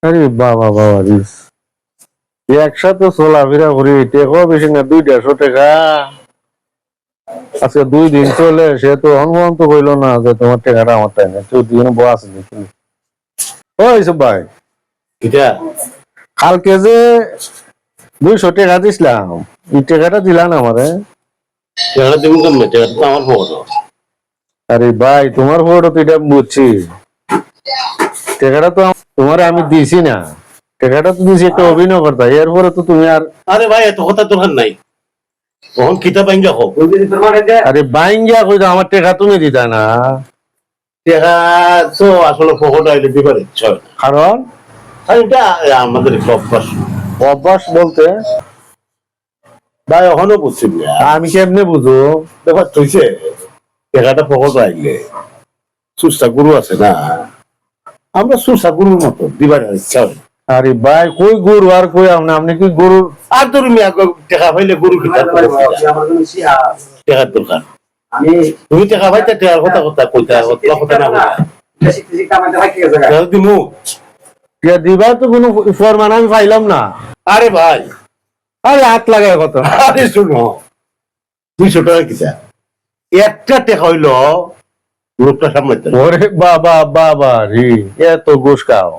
আরে বাবা বাবা রিস, একসাথে চলাফেরা করি, টেকাও বেশি না, 250 টাকা। আজকে 2 দিন চলে, সে তো অনুমান তো কইলো না যে তোমার টাকাটা আমার টাই না, তুই দিন বস দেখি। ওই সব ভাই, এটা কালকে যে 200 টাকা দিছিলাম, এই টাকাটা দিলা না আমারে? টাকাটা দেবো কেমনে? টাকাটা তো আমার পকেটে। আরে ভাই, তোমার ফটো তো এটা বুঝছি, টাকাটা তো তোমার আমি দিছি না, টাকাটা তো দিছি একটা অভিনয় করতে, এরপরে তো তুমি আর। আরে ভাই এত কথা দরকার নাই, কখন কিতাব আইন হোক। আরে বাইঙ্গা কই আমার টাকা তুমি দিতা না? টাকা তো আসলে পকেটে আইলে দিবার ইচ্ছা হয় না। কারণ আর এটা আমাদের একটা অভ্যাস। অভ্যাস বলতে ভাই এখনো বুঝছি না। আমি কেমনে বুঝো? ব্যাপার হইছে, টাকাটা পকেটে আইলে সুস্থা গুরু আছে না, আমরা সুস্থা গুরুর মতো দিবার ইচ্ছা হয়। আরে ভাই, কই গরু আর কই আপনি, আপনি কি গরু? আর ধরুন টাকা পাইলে গরু কিতাব টাকার দরকার। তুমি টাকা পাইতে টাকার কথা কথা কইতা কথা না কইতা দিমু। দিবার তো কোনো ফরমান আমি পাইলাম না। আরে ভাই, আরে হাত লাগায় কত? আরে শুনো, 200 টাকা কিতা একটা টাকা হইলো লোকটা সামলাইতে। ওরে বাবা বাবা রে, এত ঘুষ খাও।